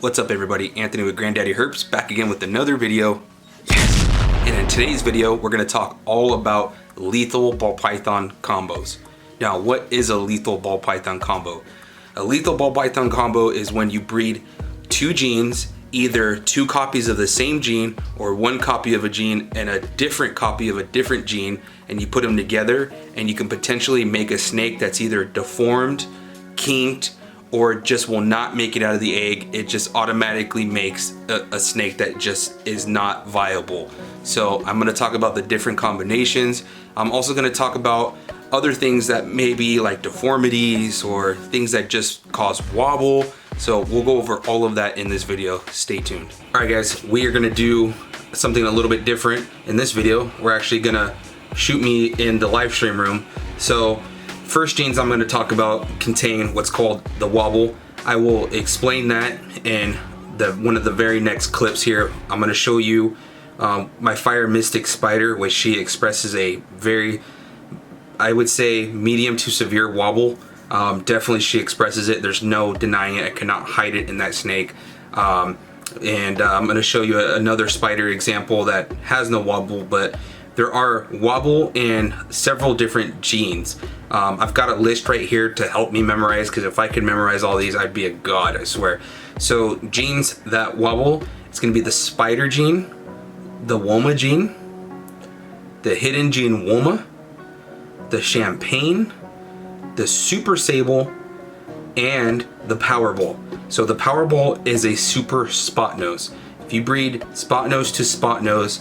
What's up everybody, Anthony with grand.daddy.herps back again with another video. Yes! And in today's video, we're gonna talk all about lethal ball python combos. Now, what is a lethal ball python combo? A lethal ball python combo is when you breed two genes, either two copies of the same gene or one copy of a gene and a different copy of a different gene, and you put them together and you can potentially make a snake that's either deformed, kinked, or just will not make it out of the egg. It just automatically makes a snake that just is not viable. So I'm gonna talk about the different combinations. I'm also gonna talk about other things that may be like deformities or things that just cause wobble. So we'll go over all of that in this video. Stay tuned. All right guys, we are gonna do something a little bit different in this video. We're actually gonna shoot me in the live stream room. So first genes I'm going to talk about contain what's called the wobble. I will explain that in one of the very next clips here. I'm going to show you my fire mystic spider, which she expresses a very, I would say, medium to severe wobble. Definitely she expresses it. There's no denying it. I cannot hide it in that snake. I'm going to show you another spider example that has no wobble, but there are wobble in several different genes. I've got a list right here to help me memorize, because if I could memorize all these, I'd be a god, I swear. So genes that wobble, it's gonna be the spider gene, the woma gene, the hidden gene woma, the champagne, the super sable, and the powerball. So the powerball is a super spot nose. If you breed spot nose to spot nose,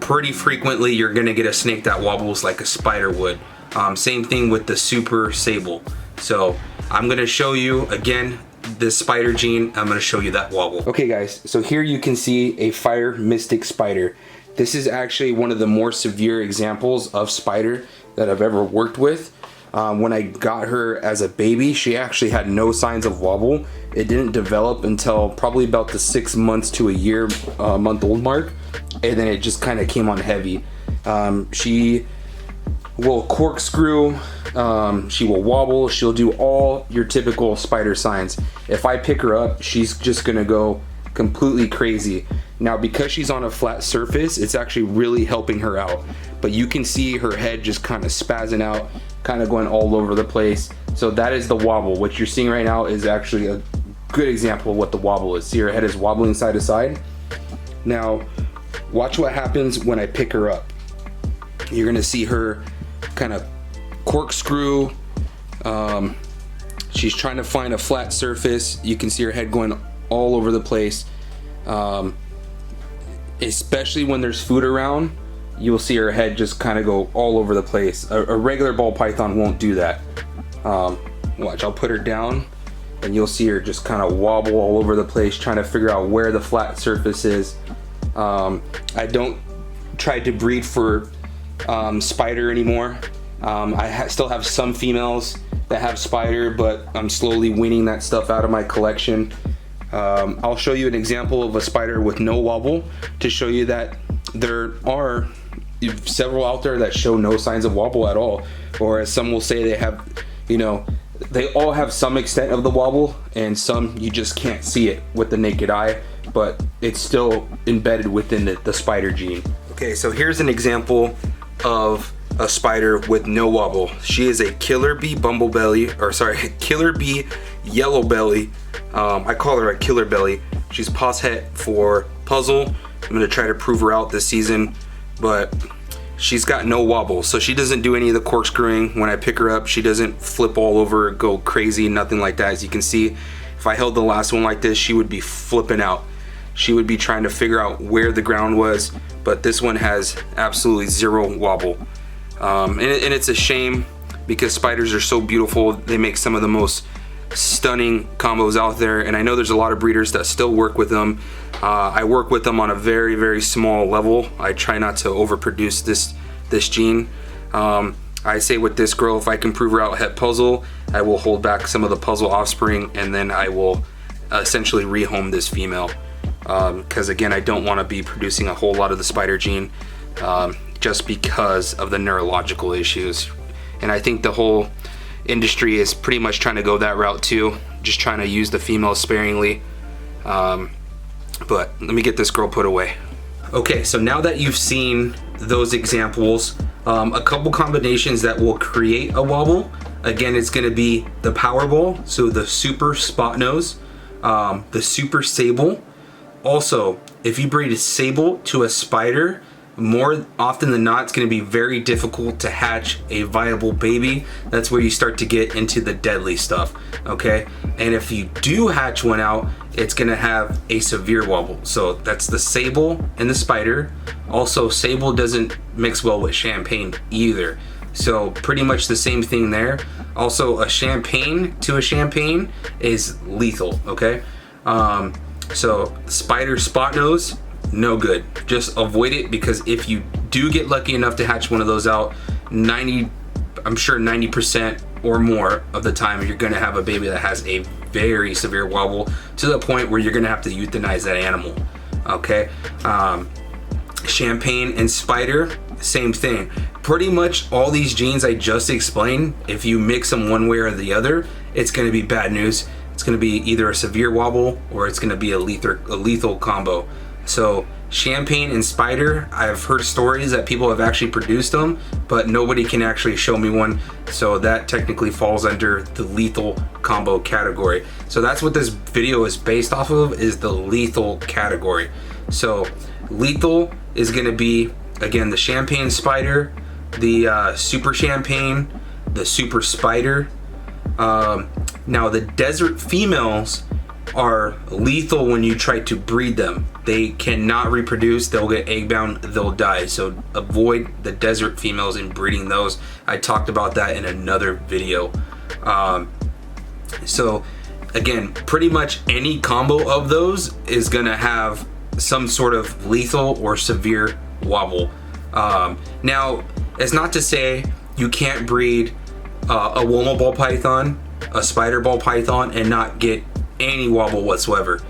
pretty frequently you're gonna get a snake that wobbles like a spider would. Same thing with the super sable. So I'm gonna show you again this spider gene. I'm gonna show you that wobble. Okay guys, so here you can see a fire mystic spider. This is actually one of the more severe examples of spider that I've ever worked with. When I got her as a baby, she actually had no signs of wobble. It didn't develop until probably about the 6 months to a year, month old mark, and then it just kind of came on heavy. She will corkscrew, she will wobble, she'll do all your typical spider signs. If I pick her up, she's just gonna go completely crazy. Now, because she's on a flat surface, it's actually really helping her out. But you can see her head just kind of spazzing out, kind of going all over the place. So that is the wobble. What you're seeing right now is actually a good example of what the wobble is. See, her head is wobbling side to side. Now, watch what happens when I pick her up. You're gonna see her kind of corkscrew. She's trying to find a flat surface. You can see her head going all over the place. Especially when there's food around, you'll see her head just kind of go all over the place. A regular ball python won't do that. Watch, I'll put her down and you'll see her just kind of wobble all over the place, trying to figure out where the flat surface is. I don't try to breed for spider anymore. I still have some females that have spider, but I'm slowly weaning that stuff out of my collection. I'll show you an example of a spider with no wobble to show you that there are several out there that show no signs of wobble at all, or as some will say, they have, you know, they all have some extent of the wobble, and some you just can't see it with the naked eye, but it's still embedded within the spider gene. Okay, so here's an example of a spider with no wobble. She is a killer bee bumblebelly, or sorry, killer bee yellow belly. I call her a killer belly. She's pos het for puzzle. I'm gonna try to prove her out this season, but she's got no wobble, so she doesn't do any of the corkscrewing. When I pick her up, she doesn't flip all over, go crazy, nothing like that. As you can see, if I held the last one like this, she would be flipping out. She would be trying to figure out where the ground was, but this one has absolutely zero wobble. And it's a shame, because spiders are so beautiful. They make some of the most stunning combos out there, and I know there's a lot of breeders that still work with them. I work with them on a very, very small level. I try not to overproduce this gene. I say with this girl, if I can prove her out het puzzle, I will hold back some of the puzzle offspring, and then I will essentially rehome this female. Because again, I don't want to be producing a whole lot of the spider gene, just because of the neurological issues. And I think the whole industry is pretty much trying to go that route too, just trying to use the female sparingly. But let me get this girl put away. Okay, so now that you've seen those examples, a couple combinations that will create a wobble. Again, it's going to be the Powerball, so the super spot nose, the super sable. Also, if you breed a sable to a spider, more often than not, it's going to be very difficult to hatch a viable baby. That's where you start to get into the deadly stuff, okay? And if you do hatch one out, it's going to have a severe wobble. So that's the sable and the spider. Also, sable doesn't mix well with champagne either. So pretty much the same thing there. Also, a champagne to a champagne is lethal, okay? So spider spot nose, no good. Just avoid it, because if you do get lucky enough to hatch one of those out, I'm sure 90% or more of the time you're gonna have a baby that has a very severe wobble, to the point where you're gonna have to euthanize that animal, okay? Champagne and spider, same thing. Pretty much all these genes I just explained, if you mix them one way or the other, it's gonna be bad news. It's gonna be either a severe wobble or it's gonna be a lethal combo. So champagne and spider, I've heard stories that people have actually produced them, but nobody can actually show me one. So that technically falls under the lethal combo category. So that's what this video is based off of, is the lethal category. So lethal is gonna be, again, the champagne spider, the super champagne, the super spider. Now the desert females are lethal when you try to breed them. They cannot reproduce, they'll get egg bound, they'll die. So avoid the desert females in breeding those. I talked about that in another video. So again, pretty much any combo of those is gonna have some sort of lethal or severe wobble. Now, it's not to say you can't breed a Woma ball python, a spider ball python, and not get any wobble whatsoever,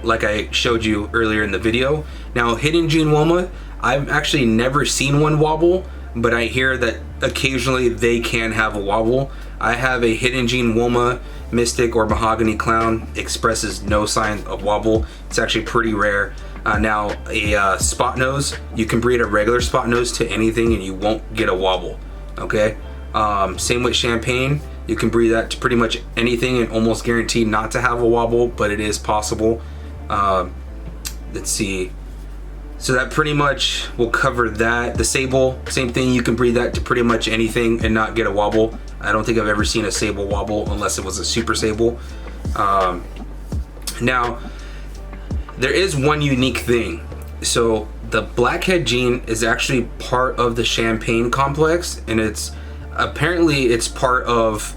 like I showed you earlier in the video. Now, hidden gene Woma, I've actually never seen one wobble, but I hear that occasionally they can have a wobble. I have a hidden gene Woma mystic or mahogany clown, expresses no sign of wobble. It's actually pretty rare. Now, a spot nose, you can breed a regular spot nose to anything and you won't get a wobble, okay? Same with champagne. You can breed that to pretty much anything and almost guaranteed not to have a wobble, but it is possible. Let's see. So that pretty much will cover that. The sable, same thing. You can breed that to pretty much anything and not get a wobble. I don't think I've ever seen a sable wobble unless it was a super sable. Now, there is one unique thing. So the blackhead gene is actually part of the champagne complex, and apparently it's part of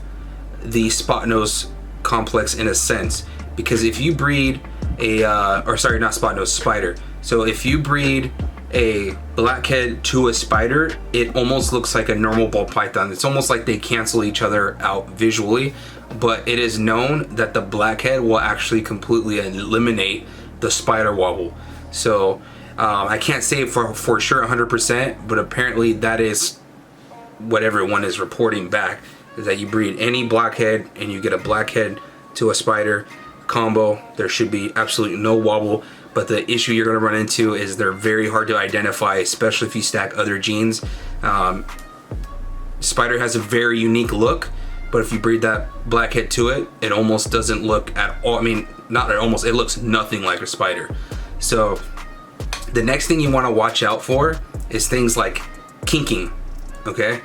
the spot nose complex in a sense, because if you breed not spot nose, spider. So if you breed a blackhead to a spider, it almost looks like a normal ball python. It's almost like they cancel each other out visually, but it is known that the blackhead will actually completely eliminate the spider wobble. So I can't say for sure 100%, but apparently that is what everyone is reporting back, is that you breed any blackhead and you get a blackhead to a spider combo, there should be absolutely no wobble. But the issue you're going to run into is they're very hard to identify, especially if you stack other genes. Spider has a very unique look, but if you breed that blackhead to it, it almost doesn't look at all. I mean, not at almost, it looks nothing like a spider. So the next thing you want to watch out for is things like kinking. Okay,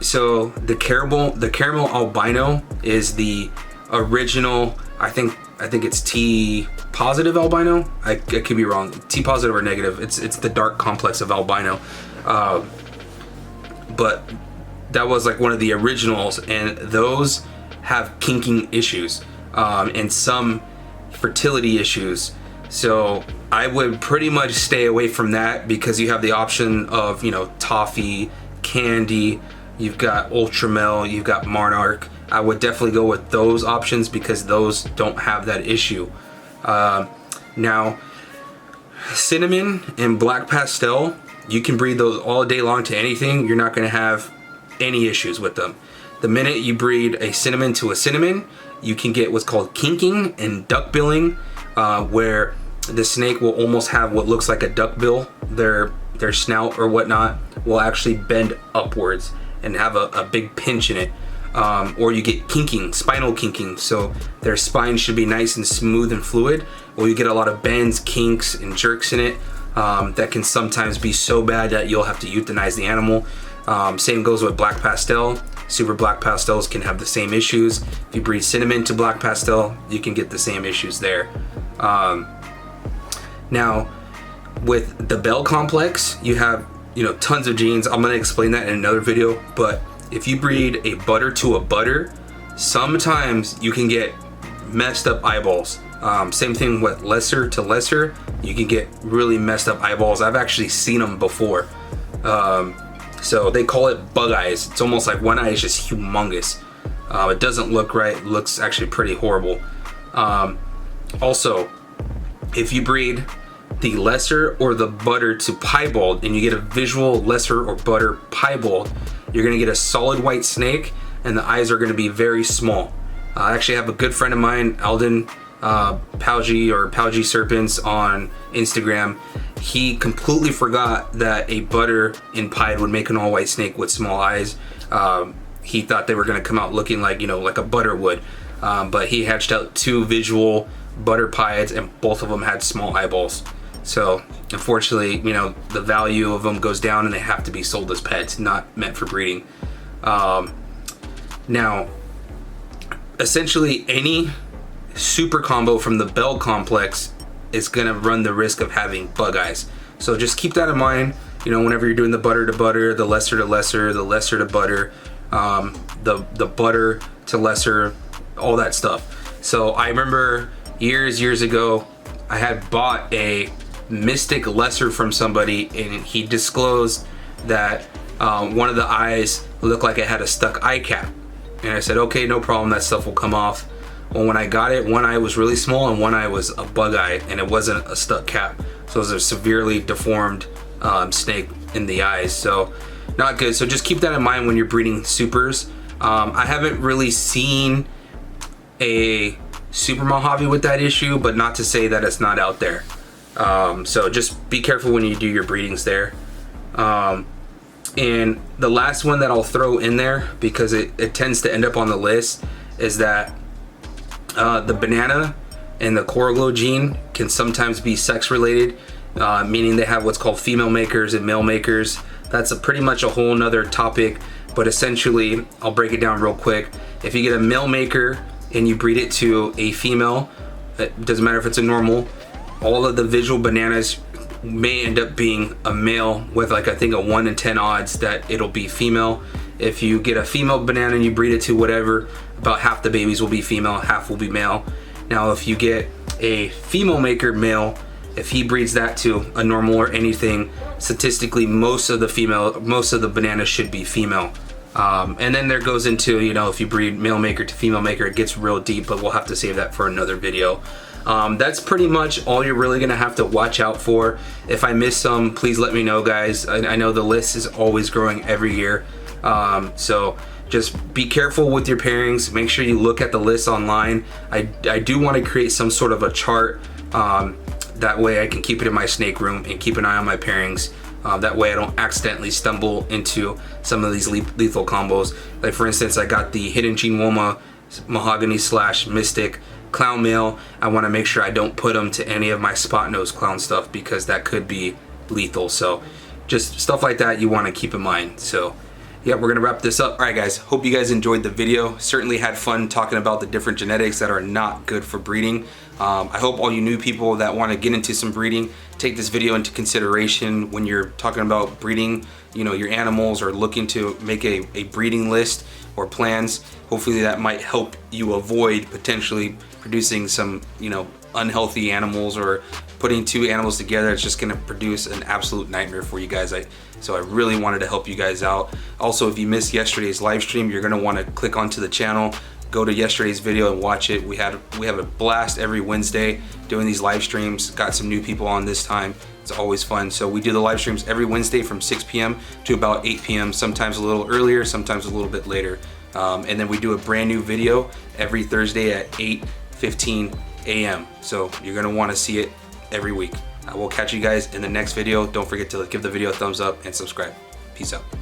so the caramel albino is the original. I think it's T positive albino. I could be wrong. T positive or negative. It's the dark complex of albino. But that was like one of the originals, and those have kinking issues and some fertility issues. So I would pretty much stay away from that, because you have the option of, toffee, candy, you've got Ultramel, you've got Monarch. I would definitely go with those options because those don't have that issue. Now, cinnamon and black pastel, you can breed those all day long to anything. You're not going to have any issues with them. The minute you breed a cinnamon to a cinnamon, you can get what's called kinking and duckbilling, where the snake will almost have what looks like a duck bill. Their snout or whatnot will actually bend upwards and have a big pinch in it. Or you get kinking, spinal kinking, so their spine should be nice and smooth and fluid, or you get a lot of bends, kinks, and jerks in it. That can sometimes be so bad that you'll have to euthanize the animal. Same goes with black pastel. Super black pastels can have the same issues. If you breed cinnamon to black pastel, you can get the same issues there. Now, with the Bell complex, you have tons of genes. I'm gonna explain that in another video, but if you breed a butter to a butter, sometimes you can get messed up eyeballs. Same thing with lesser to lesser, you can get really messed up eyeballs. I've actually seen them before. So they call it bug eyes. It's almost like one eye is just humongous. It doesn't look right, it looks actually pretty horrible. Also, if you breed the lesser or the butter to piebald and you get a visual lesser or butter piebald, you're gonna get a solid white snake and the eyes are gonna be very small. I actually have a good friend of mine, Alden Palgi or Palgi Serpents on Instagram. He completely forgot that a butter in pied would make an all white snake with small eyes. He thought they were gonna come out looking like, like a butter would. But he hatched out 2 visual butter pieds and both of them had small eyeballs. So unfortunately, the value of them goes down and they have to be sold as pets, not meant for breeding. Now, essentially any super combo from the Bell complex is gonna run the risk of having bug eyes. So just keep that in mind, whenever you're doing the butter to butter, the lesser to lesser, the lesser to butter, the butter to lesser, all that stuff. So I remember years ago, I had bought a Mystic lesser from somebody and he disclosed that one of the eyes looked like it had a stuck eye cap. And I said, okay, no problem, that stuff will come off. Well, when I got it, one eye was really small and one eye was a bug eye and it wasn't a stuck cap. So it was a severely deformed snake in the eyes, so not good. So just keep that in mind when you're breeding supers. I haven't really seen a super Mojave with that issue, but not to say that it's not out there. So just be careful when you do your breedings there. And the last one that I'll throw in there, because it tends to end up on the list, is that the banana and the coral glow gene can sometimes be sex related, meaning they have what's called female makers and male makers. That's pretty much a whole nother topic, but essentially I'll break it down real quick. If you get a male maker and you breed it to a female, it doesn't matter if it's a normal, all of the visual bananas may end up being a male with I think a 1 in 10 odds that it'll be female. If you get a female banana and you breed it to whatever, about half the babies will be female, half will be male. Now if you get a female maker male, if he breeds that to a normal or anything, statistically most of the bananas should be female. And then there goes into, if you breed male maker to female maker, it gets real deep, but we'll have to save that for another video. That's pretty much all you're really gonna have to watch out for. If I miss some, please let me know, guys. I know the list is always growing every year. So just be careful with your pairings. Make sure you look at the list online. I do want to create some sort of a chart. That way I can keep it in my snake room and keep an eye on my pairings. That way I don't accidentally stumble into some of these lethal combos. Like for instance, I got the Hidden Gene Woma Mahogany / Mystic Clown Male. I want to make sure I don't put them to any of my spot nose clown stuff because that could be lethal. So just stuff like that you want to keep in mind. So yeah, we're gonna wrap this up. All right guys, hope you guys enjoyed the video. Certainly had fun talking about the different genetics that are not good for breeding. I hope all you new people that want to get into some breeding take this video into consideration when you're talking about breeding, your animals, or looking to make a breeding list or plans. Hopefully that might help you avoid potentially producing some, unhealthy animals, or putting 2 animals together. It's just gonna produce an absolute nightmare for you guys. So I really wanted to help you guys out. Also, if you missed yesterday's live stream, you're gonna want to click onto the channel, go to yesterday's video and watch it. We have a blast every Wednesday doing these live streams. Got some new people on this time. It's always fun. So we do the live streams every Wednesday from 6 p.m. to about 8 p.m. Sometimes a little earlier, sometimes a little bit later. And then we do a brand new video every Thursday at 8:15 a.m. So you're gonna wanna see it every week. I will catch you guys in the next video. Don't forget to give the video a thumbs up and subscribe. Peace out.